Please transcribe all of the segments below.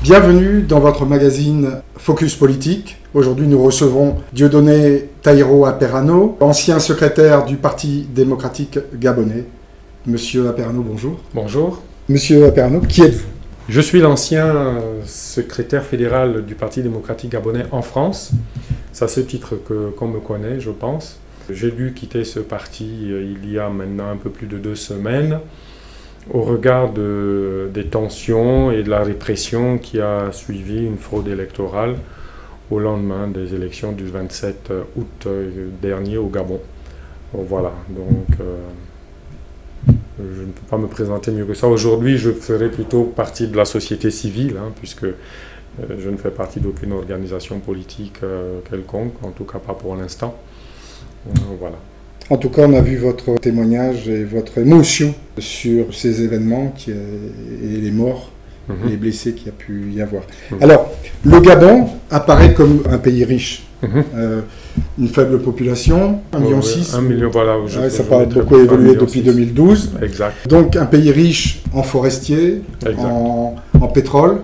Bienvenue dans votre magazine Focus Politique. Aujourd'hui, nous recevons Dieudonné Taïro Aperano, ancien secrétaire du Parti démocratique gabonais. Monsieur Aperano, bonjour. Bonjour. Monsieur Aperano, qui êtes-vous? Je suis l'ancien secrétaire fédéral du Parti démocratique gabonais en France. C'est à ce titre qu'on me connaît, je pense. J'ai dû quitter ce parti il y a maintenant un peu plus de 2 semaines au regard des tensions et de la répression qui a suivi une fraude électorale au lendemain des élections du 27 août dernier au Gabon. Voilà, donc je ne peux pas me présenter mieux que ça. Aujourd'hui, je ferai plutôt partie de la société civile, puisque je ne fais partie d'aucune organisation politique quelconque, en tout cas pas pour l'instant. Voilà. En tout cas, on a vu votre témoignage et votre émotion sur ces événements et les morts, les blessés qu'il y a pu y avoir. Alors, le Gabon apparaît comme un pays riche. Une faible population, 1,6 million. 1 million, voilà. Ça n'a pas beaucoup évolué depuis 2012. Exact. Donc, un pays riche en forestier, en pétrole,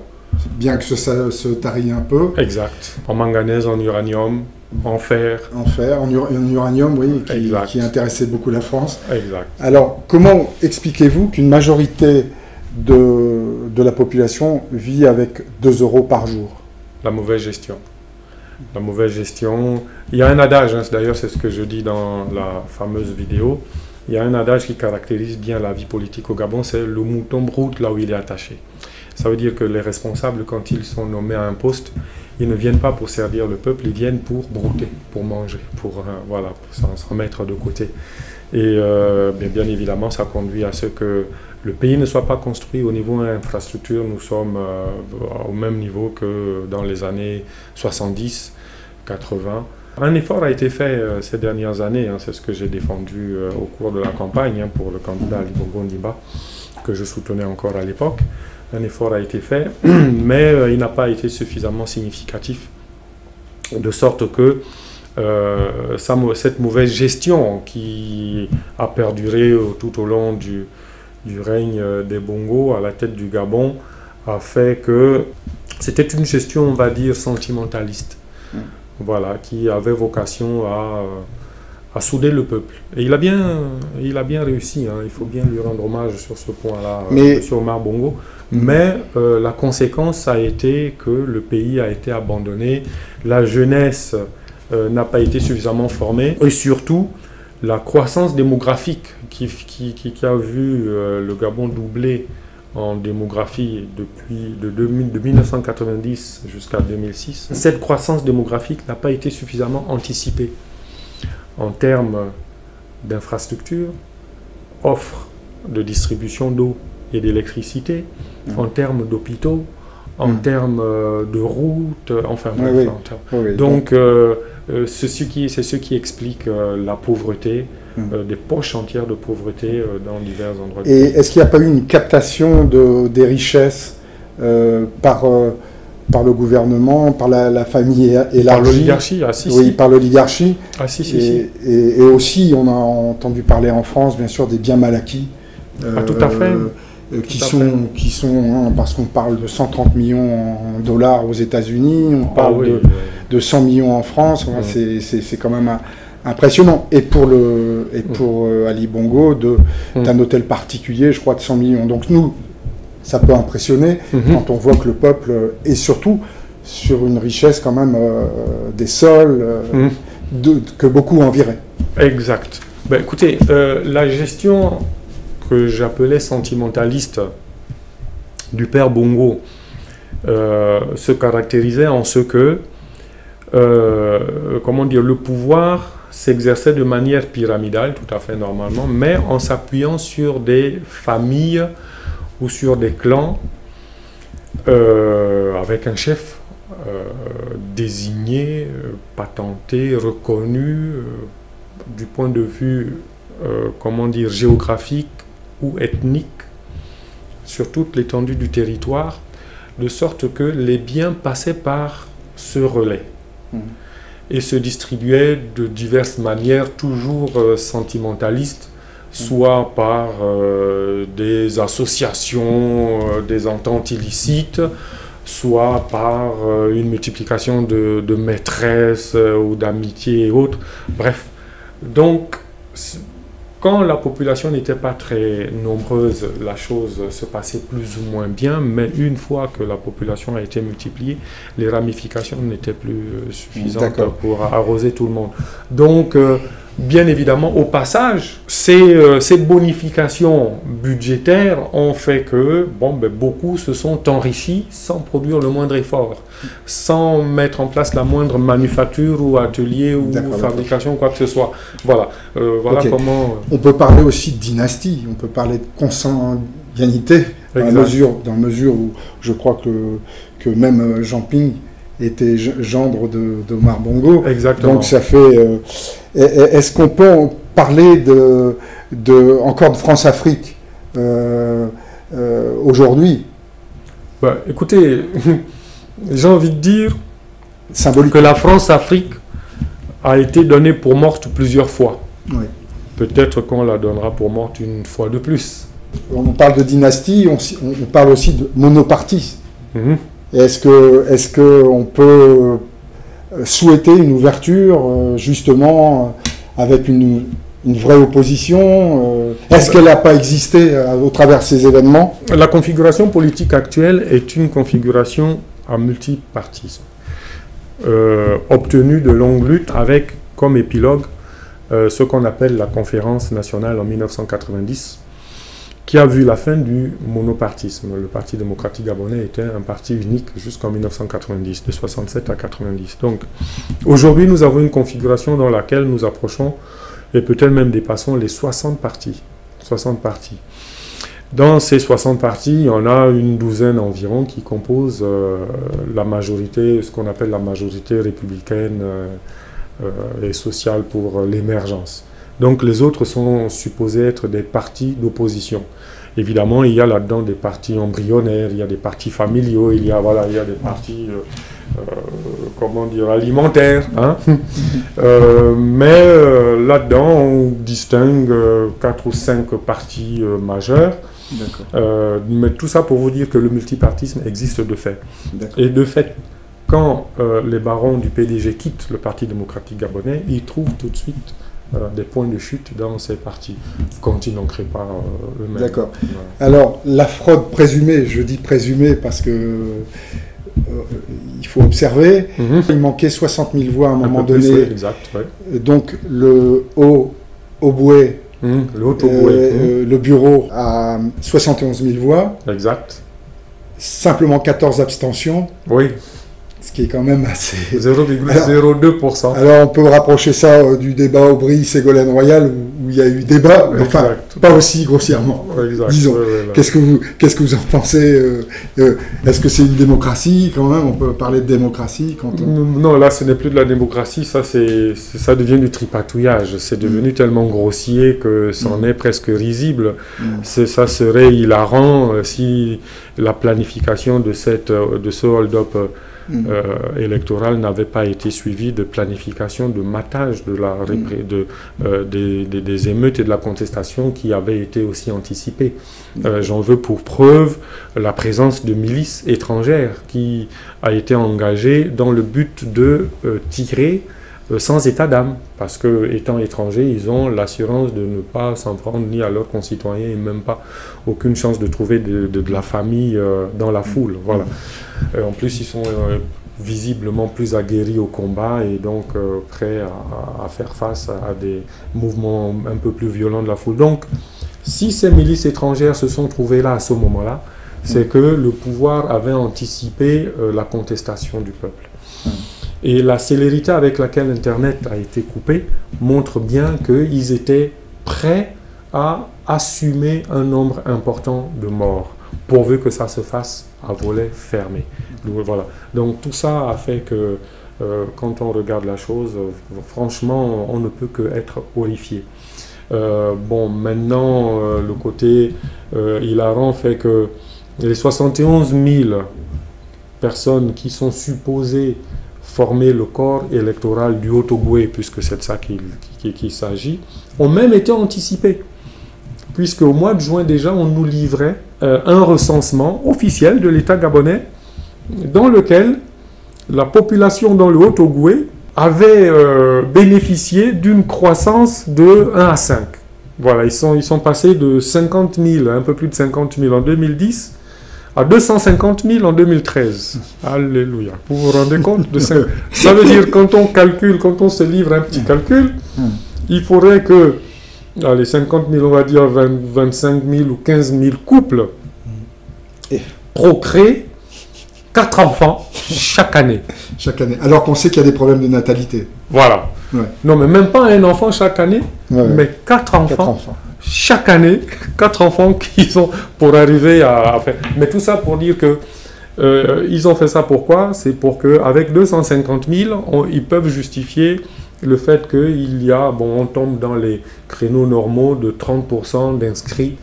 bien que ça se tarie un peu. Exact. En manganèse, en uranium. En fer. En uranium, oui, qui intéressait beaucoup la France. Exact. Alors, comment expliquez-vous qu'une majorité de la population vit avec 2 € par jour? La mauvaise gestion. La mauvaise gestion. Il y a un adage, d'ailleurs c'est ce que je dis dans la fameuse vidéo, il y a un adage qui caractérise bien la vie politique au Gabon, c'est le mouton broute là où il est attaché. Ça veut dire que les responsables, quand ils sont nommés à un poste, ils ne viennent pas pour servir le peuple, ils viennent pour brouter, pour manger, pour se remettre de côté. Et bien évidemment, ça conduit à ce que le pays ne soit pas construit au niveau infrastructure. Nous sommes au même niveau que dans les années 70, 80. Un effort a été fait ces dernières années, c'est ce que j'ai défendu au cours de la campagne pour le candidat Ali Bongo Ondimba, que je soutenais encore à l'époque. Un effort a été fait, mais il n'a pas été suffisamment significatif, de sorte que cette mauvaise gestion qui a perduré tout au long du règne des Bongo à la tête du Gabon a fait que c'était une gestion, on va dire, sentimentaliste, voilà, qui avait vocation à souder le peuple. Et il a bien réussi, il faut bien lui rendre hommage sur ce point-là, M. Omar Bongo. Mais la conséquence a été que le pays a été abandonné, la jeunesse n'a pas été suffisamment formée, et surtout la croissance démographique qui a vu le Gabon doubler en démographie de 1990 jusqu'à 2006. Cette croissance démographique n'a pas été suffisamment anticipée en termes d'infrastructures, offre de distribution d'eau et d'électricité, en termes d'hôpitaux, en termes de routes, enfin bref. Donc c'est ce qui explique la pauvreté, des poches entières de pauvreté dans divers endroits. Et est-ce qu'il n'y a pas eu une captation des richesses par le gouvernement, par la famille élargie? Par l'oligarchie, oui, par l'oligarchie. Si. Et aussi, on a entendu parler en France, bien sûr, des biens mal acquis. Tout à fait. Qui sont parce qu'on parle de 130 millions en dollars aux États-Unis, on parle de 100 millions en France, c'est quand même impressionnant. Et pour Ali Bongo, d'un hôtel particulier, je crois, de 100 millions. Donc nous, ça peut impressionner quand on voit que le peuple est surtout sur une richesse quand même des sols que beaucoup enviraient. Exact. Ben, écoutez, la gestion que j'appelais sentimentaliste du père Bongo se caractérisait en ce que le pouvoir s'exerçait de manière pyramidale, tout à fait normalement, mais en s'appuyant sur des familles ou sur des clans avec un chef désigné, patenté, reconnu du point de vue géographique ou ethnique sur toute l'étendue du territoire, de sorte que les biens passaient par ce relais et se distribuaient de diverses manières, toujours sentimentalistes, soit par des associations, des ententes illicites, soit par une multiplication de maîtresses ou d'amitiés et autres. Bref, donc quand la population n'était pas très nombreuse, la chose se passait plus ou moins bien, mais une fois que la population a été multipliée, les ramifications n'étaient plus suffisantes pour arroser tout le monde. Donc, bien évidemment, au passage, ces bonifications budgétaires ont fait que beaucoup se sont enrichis sans produire le moindre effort, sans mettre en place la moindre manufacture ou atelier ou fabrication, quoi que ce soit. Voilà, voilà comment... On peut parler aussi de dynastie, on peut parler de consanguinité, dans la mesure où je crois que même Jean Ping était gendre d'Omar Bongo. Exactement. Donc ça fait... Est-ce qu'on peut parler encore de France-Afrique aujourd'hui? Écoutez, j'ai envie de dire symbolique que la France-Afrique a été donnée pour morte plusieurs fois. Oui. Peut-être qu'on la donnera pour morte une fois de plus. On parle de dynastie, on parle aussi de monopartie. Est-ce qu'on peut souhaiter une ouverture, justement, avec une vraie opposition? Est-ce qu'elle n'a pas existé au travers de ces événements? La configuration politique actuelle est une configuration à multipartisme, obtenue de longues luttes avec, comme épilogue, ce qu'on appelle la Conférence nationale en 1990, qui a vu la fin du monopartisme. Le Parti démocratique gabonais était un parti unique jusqu'en 1990, de 67 à 90. Donc, aujourd'hui, nous avons une configuration dans laquelle nous approchons, et peut-être même dépassons les 60 partis. 60 partis. Dans ces 60 partis, il y en a une douzaine environ qui composent la majorité, ce qu'on appelle la majorité républicaine et sociale pour l'émergence. Donc les autres sont supposés être des partis d'opposition. Évidemment, il y a là-dedans des partis embryonnaires, il y a des partis familiaux, il y a des partis, comment dire, alimentaires. Hein. Mais là-dedans, on distingue 4 ou 5 partis majeurs. Mais tout ça pour vous dire que le multipartisme existe de fait. Et de fait, quand les barons du PDG quittent le Parti démocratique gabonais, ils trouvent tout de suite des points de chute dans ces partis, quand ils n'en créent pas eux-mêmes. D'accord. Alors, la fraude présumée, je dis présumée parce que il faut observer, il manquait 60 000 voix à un moment donné. Plus, oui, exact, ouais. Donc, le Haut-Oboué, le bureau a 71 000 voix. Exact. Simplement 14 abstentions. Oui. Ce qui est quand même assez... 0,02%. Alors on peut rapprocher ça du débat Aubry-Ségolène Royal où il y a eu débat, mais enfin pas aussi grossièrement. Exact. Disons, qu'est-ce que vous en pensez? Est-ce que c'est une démocratie quand même? On peut parler de démocratie quand on... Non, là ce n'est plus de la démocratie, ça devient du tripatouillage. C'est devenu tellement grossier que c'en est presque risible. Ça serait hilarant si la planification de ce hold-up électoral n'avait pas été suivi de planification de matage des émeutes et de la contestation qui avait été aussi anticipée. J'en veux pour preuve la présence de milices étrangères qui a été engagée dans le but de tirer sans état d'âme, parce que étant étrangers, ils ont l'assurance de ne pas s'en prendre ni à leurs concitoyens et même pas aucune chance de trouver de la famille dans la foule. Voilà. En plus, ils sont visiblement plus aguerris au combat et donc prêts à faire face à des mouvements un peu plus violents de la foule. Donc, si ces milices étrangères se sont trouvées là à ce moment-là, c'est que le pouvoir avait anticipé la contestation du peuple. Et la célérité avec laquelle Internet a été coupé montre bien qu'ils étaient prêts à assumer un nombre important de morts, pourvu que ça se fasse à volet fermé. Donc, voilà. Donc tout ça a fait que quand on regarde la chose, franchement, on ne peut qu'être horrifié. Bon, maintenant, le côté hilarant fait que les 71 000 personnes qui sont supposées former le corps électoral du Haut-Oboué, puisque c'est de ça qu'il s'agit, ont même été anticipés. Puisque au mois de juin déjà, on nous livrait un recensement officiel de l'État gabonais dans lequel la population dans le Haut-Ogooué avait bénéficié d'une croissance de 1 à 5. Voilà, ils sont passés de 50 000, un peu plus de 50 000 en 2010, à 250 000 en 2013. Alléluia. Vous vous rendez compte de ça? Ça veut dire, quand on calcule, quand on se livre un petit calcul, il faudrait que, allez, 50 000, on va dire 25 000 ou 15 000 couples procréent 4 enfants chaque année. Chaque année. Alors qu'on sait qu'il y a des problèmes de natalité. Voilà. Ouais. Non, mais même pas un enfant chaque année, mais 4 enfants. 4 enfants. Chaque année, 4 enfants qui sont pour arriver à faire. Mais tout ça pour dire que ils ont fait ça pourquoi? C'est pour qu'avec 250 000, ils peuvent justifier le fait qu'il y a, bon, on tombe dans les créneaux normaux de 30% d'inscrits,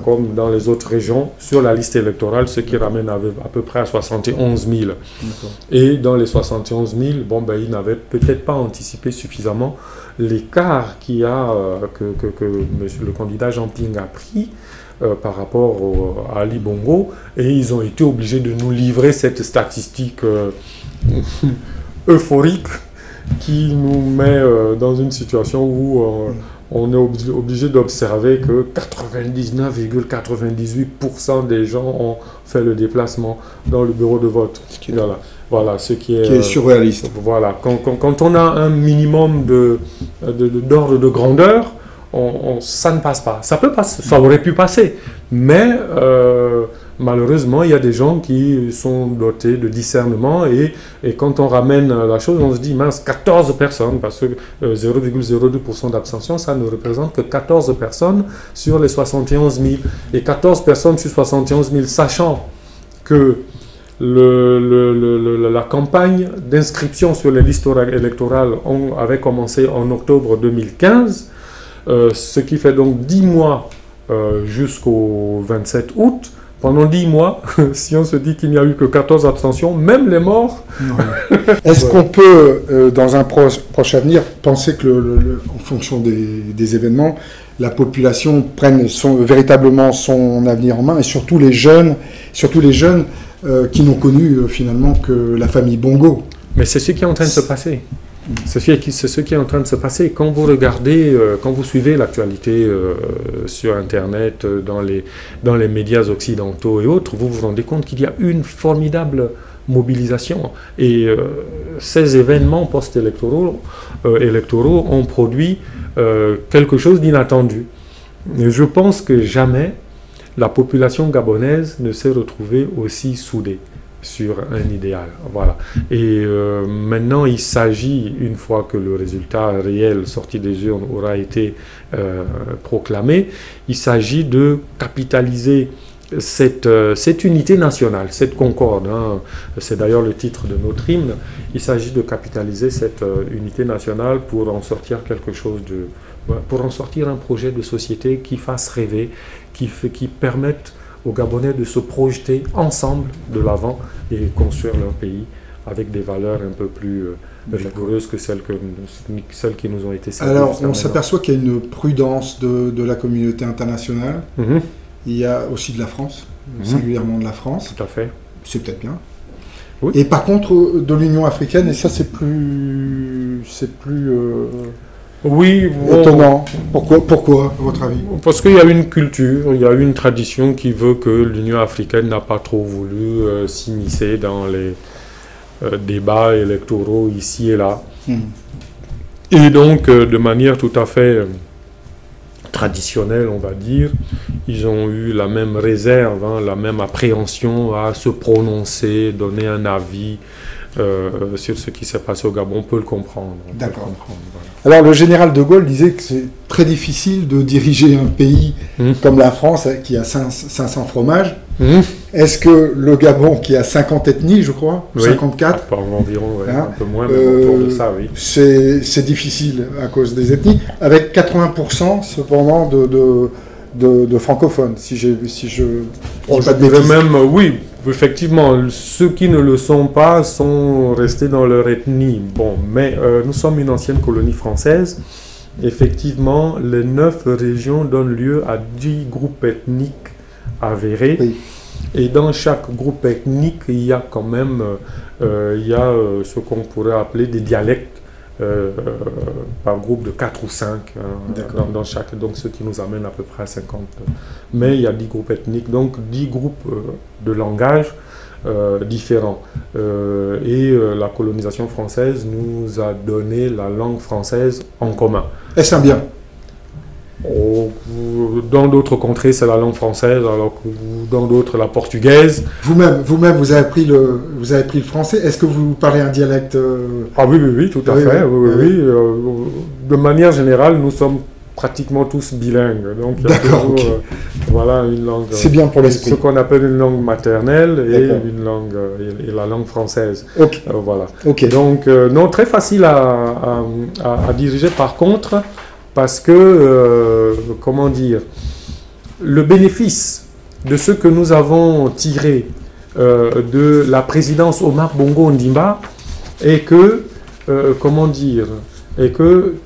comme dans les autres régions, sur la liste électorale, ce qui ramène à peu près à 71 000. Et dans les 71 000, bon, ben, ils n'avaient peut-être pas anticipé suffisamment l'écart qu'il y a, que le candidat Jean Ping a pris par rapport à Ali Bongo, et ils ont été obligés de nous livrer cette statistique euphorique qui nous met dans une situation où on est obligé d'observer que 99,98% des gens ont fait le déplacement dans le bureau de vote. Voilà, ce qui est surréaliste. Voilà, quand on a un minimum d'ordre de grandeur, ça ne passe pas. Ça peut passer, ça aurait pu passer, mais malheureusement, il y a des gens qui sont dotés de discernement et quand on ramène la chose, on se dit, mince, 14 personnes, parce que 0,02% d'abstention, ça ne représente que 14 personnes sur les 71 000. Et 14 personnes sur 71 000, sachant que la campagne d'inscription sur les listes électorales avait commencé en octobre 2015, ce qui fait donc 10 mois jusqu'au 27 août. Pendant 10 mois, si on se dit qu'il n'y a eu que 14 abstentions, même les morts... Est-ce qu'on peut, dans un proche avenir, penser que, en fonction des événements, la population prenne véritablement son avenir en main, et surtout les jeunes qui n'ont connu finalement que la famille Bongo? Mais c'est ce qui est en train de se passer. C'est ce qui est en train de se passer. Quand vous regardez, quand vous suivez l'actualité sur Internet, dans les médias occidentaux et autres, vous vous rendez compte qu'il y a une formidable mobilisation. Et ces événements post-électoraux ont produit quelque chose d'inattendu. Je pense que jamais la population gabonaise ne s'est retrouvée aussi soudée sur un idéal. Voilà. Et maintenant, il s'agit, une fois que le résultat réel sorti des urnes aura été proclamé, il s'agit de capitaliser cette unité nationale, cette concorde. Hein. C'est d'ailleurs le titre de notre hymne. Il s'agit de capitaliser cette unité nationale pour en sortir quelque chose pour en sortir un projet de société qui fasse rêver, qui permette aux Gabonais de se projeter ensemble de l'avant et construire leur pays avec des valeurs un peu plus rigoureuses que celles qui nous ont été servies. Alors, on s'aperçoit qu'il y a une prudence de la communauté internationale. Il y a aussi de la France, singulièrement de la France. Tout à fait. C'est peut-être bien. Oui. Et par contre, de l'Union africaine, et ça c'est plus oui, étonnant. Pourquoi, à votre avis? Parce qu'il y a une culture, il y a une tradition qui veut que l'Union africaine n'a pas trop voulu s'immiscer dans les débats électoraux ici et là. Et donc, de manière tout à fait traditionnelle, on va dire, ils ont eu la même réserve, hein, la même appréhension à se prononcer, donner un avis sur ce qui s'est passé au Gabon. On peut le comprendre. D'accord. Voilà. Alors, le général de Gaulle disait que c'est très difficile de diriger un pays comme la France, qui a 500 fromages. Est-ce que le Gabon, qui a 50 ethnies, je crois, 54, environ, un peu moins, mais autour de ça, oui. C'est difficile à cause des ethnies, avec 80% cependant de francophones, si je dirais même, oui, effectivement, ceux qui ne le sont pas sont restés dans leur ethnie. Bon, mais nous sommes une ancienne colonie française. Effectivement, les 9 régions donnent lieu à 10 groupes ethniques avérés. Oui. Et dans chaque groupe ethnique, il y a quand même ce qu'on pourrait appeler des dialectes par groupe de 4 ou 5 dans chaque, donc ce qui nous amène à peu près à 50. Mais il y a 10 groupes ethniques, donc 10 groupes de langage différents. La colonisation française nous a donné la langue française en commun. Est-ce un bien? Dans d'autres contrées, c'est la langue française, alors que dans d'autres, la portugaise. Vous-même, vous avez appris le français. Est-ce que vous parlez un dialecte Ah oui, tout à fait. Oui. De manière générale, nous sommes pratiquement tous bilingues. Donc, il y a toujours, voilà, une langue. C'est bien pour l'esprit. Ce qu'on appelle une langue maternelle et une langue et la langue française. Voilà. Donc, non, très facile à diriger. Par contre, parce que, comment dire, le bénéfice de ce que nous avons tiré de la présidence Omar Bongo Ondimba est que,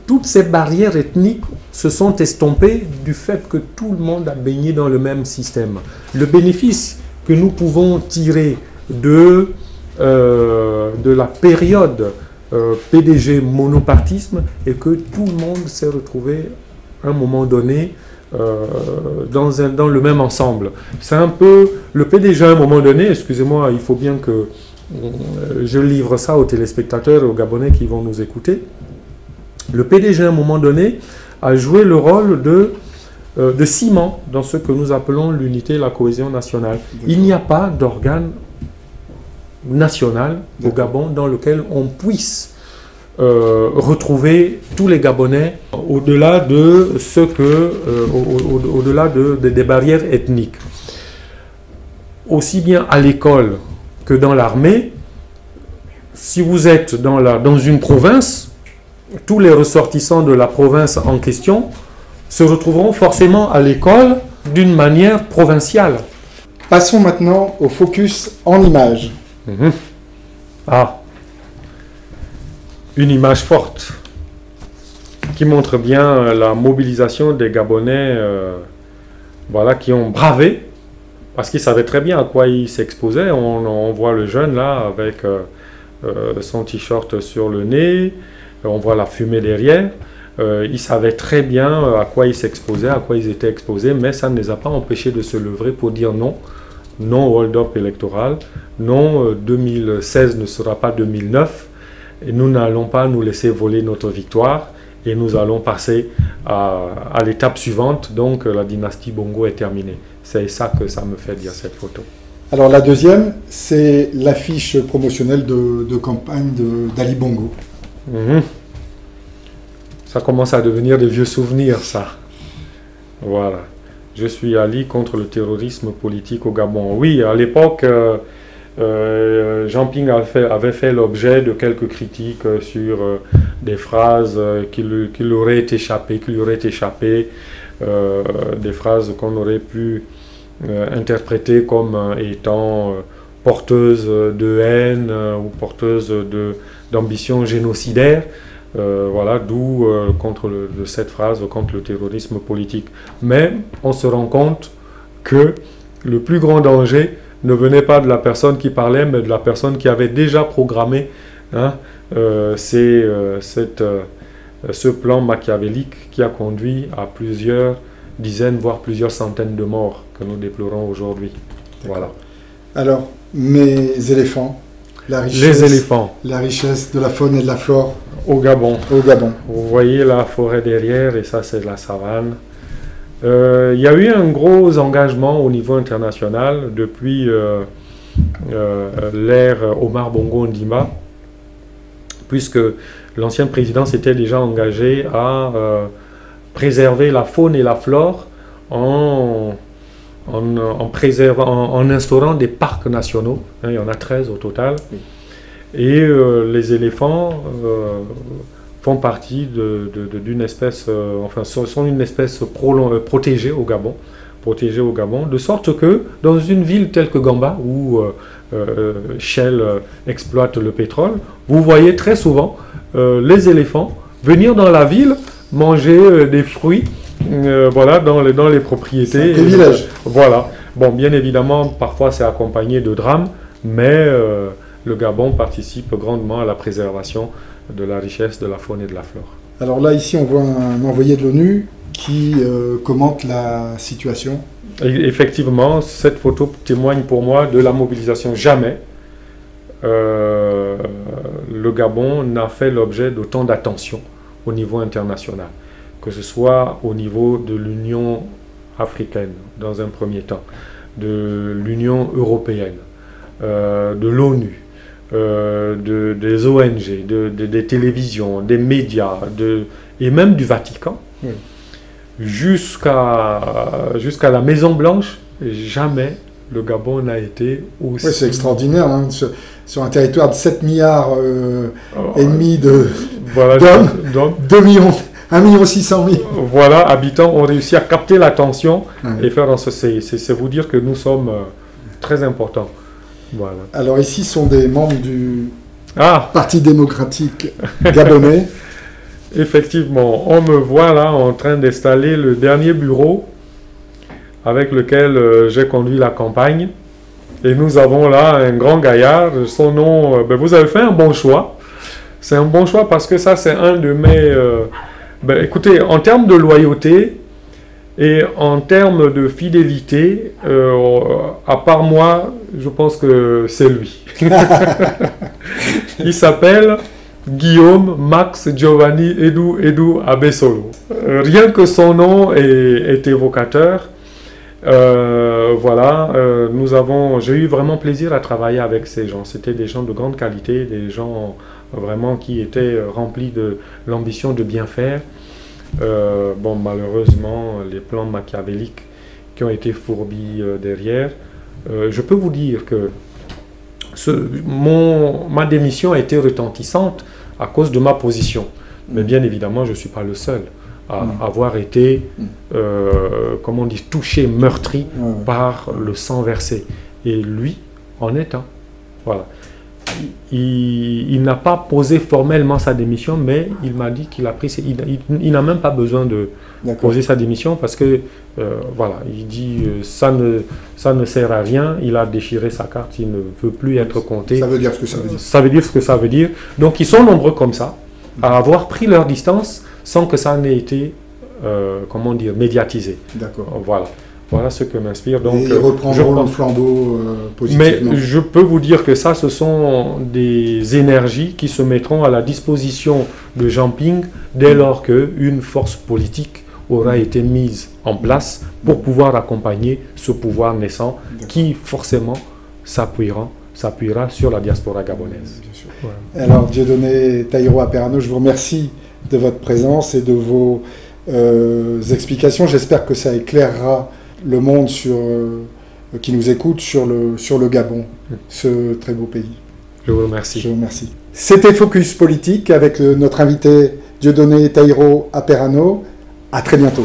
toutes ces barrières ethniques se sont estompées du fait que tout le monde a baigné dans le même système. Le bénéfice que nous pouvons tirer de la période PDG monopartisme et que tout le monde s'est retrouvé à un moment donné dans le même ensemble. C'est un peu le PDG à un moment donné, excusez-moi, il faut bien que je livre ça aux téléspectateurs et aux Gabonais qui vont nous écouter. Le PDG à un moment donné a joué le rôle de ciment dans ce que nous appelons l'unité et la cohésion nationale. Il n'y a pas d'organe national au Gabon dans lequel on puisse retrouver tous les Gabonais au-delà de des barrières ethniques. Aussi bien à l'école que dans l'armée, si vous êtes dans une province, tous les ressortissants de la province en question se retrouveront forcément à l'école d'une manière provinciale. Passons maintenant au focus en images. Une image forte qui montre bien la mobilisation des Gabonais qui ont bravé parce qu'ils savaient très bien à quoi ils s'exposaient. On voit le jeune là avec son t-shirt sur le nez, on voit la fumée derrière. Ils savaient très bien à quoi ils s'exposaient, à quoi ils étaient exposés, mais ça ne les a pas empêchés de se lever pour dire non. Non au hold-up électoral, non 2016 ne sera pas 2009, et nous n'allons pas nous laisser voler notre victoire, et nous allons passer à l'étape suivante, donc la dynastie Bongo est terminée. C'est ça que ça me fait dire cette photo. Alors la deuxième, c'est l'affiche promotionnelle de campagne d'Ali Bongo. Ça commence à devenir des vieux souvenirs, ça. Voilà. Je suis Ali contre le terrorisme politique au Gabon. Oui, à l'époque, Jean Ping avait fait l'objet de quelques critiques sur des phrases qui lui auraient échappé, des phrases qu'on aurait pu interpréter comme étant porteuses de haine ou porteuses d'ambition génocidaire. Voilà, d'où cette phrase contre le terrorisme politique. Mais on se rend compte que le plus grand danger ne venait pas de la personne qui parlait, mais de la personne qui avait déjà programmé ce plan machiavélique qui a conduit à plusieurs dizaines, voire plusieurs centaines de morts que nous déplorons aujourd'hui. Voilà. Alors, mes éléphants, les éléphants. La richesse de la faune et de la flore. Au Gabon. Vous voyez la forêt derrière, et ça c'est la savane. Il y a eu un gros engagement au niveau international depuis l'ère Omar Bongo Ondimba, puisque l'ancien président s'était déjà engagé à préserver la faune et la flore en instaurant des parcs nationaux. Il y en a 13 au total. Oui. Et les éléphants font partie d'une espèce, sont une espèce protégée au Gabon, de sorte que dans une ville telle que Gamba, où Shell exploite le pétrole, vous voyez très souvent les éléphants venir dans la ville manger des fruits, dans les propriétés. C'est un privilège. Voilà. Bon, bien évidemment, parfois c'est accompagné de drames, mais le Gabon participe grandement à la préservation de la richesse de la faune et de la flore. Alors là, ici, on voit un envoyé de l'ONU qui commente la situation. Et effectivement, cette photo témoigne pour moi de la mobilisation. Jamais le Gabon n'a fait l'objet d'autant d'attention au niveau international, que ce soit au niveau de l'Union africaine, dans un premier temps, de l'Union européenne, de l'ONU, des ONG, des télévisions, des médias, et même du Vatican, oui. Jusqu'à la Maison Blanche, jamais le Gabon n'a été aussi... Oui, c'est extraordinaire, hein, sur un territoire de 7 milliards et demi d'hommes, voilà, 1 600 000. Voilà, habitants ont réussi à capter l'attention et faire c'est vous dire que nous sommes très importants. Voilà. Alors ici sont des membres du Parti démocratique gabonais. Effectivement, on me voit là en train d'installer le dernier bureau avec lequel j'ai conduit la campagne. Et nous avons là un grand gaillard, son nom, vous avez fait un bon choix. C'est un bon choix parce que ça c'est un de mes... écoutez, en termes de loyauté et en termes de fidélité, à part moi, je pense que c'est lui. Il s'appelle Guillaume Max Giovanni Edu Abesolo. Rien que son nom est évocateur. Voilà, j'ai eu vraiment plaisir à travailler avec ces gens. C'était des gens de grande qualité, des gens vraiment qui étaient remplis de l'ambition de bien faire. Bon, malheureusement, les plans machiavéliques qui ont été fourbis derrière. Je peux vous dire que ma démission a été retentissante à cause de ma position. Mais bien évidemment, je ne suis pas le seul à avoir été, comment on dit, touché, meurtri par le sang versé. Et lui en est un. Voilà. Il n'a pas posé formellement sa démission, mais il m'a dit qu'il a pris... Il n'a même pas besoin de poser sa démission parce que, voilà, il dit ça ne sert à rien, il a déchiré sa carte, il ne veut plus être compté. Ça veut dire ce que ça veut dire. Ça veut dire ce que ça veut dire. Donc ils sont nombreux comme ça, à avoir pris leur distance sans que ça n'ait été, comment dire, médiatisé. D'accord. Voilà. Voilà ce que m'inspire. Donc, et reprendront le flambeau positivement. Mais je peux vous dire que ça, ce sont des énergies qui se mettront à la disposition de Jean Ping dès lors qu'une force politique aura été mise en place pour pouvoir accompagner ce pouvoir naissant qui forcément s'appuiera sur la diaspora gabonaise. Bien sûr. Ouais. Alors, Dieudonné Taïro Aperano, je vous remercie de votre présence et de vos explications. J'espère que ça éclairera le monde qui nous écoute sur le Gabon, ce très beau pays. Je vous remercie. Je vous remercie. C'était Focus Politique avec notre invité Dieudonné Taïro Aperano. À très bientôt.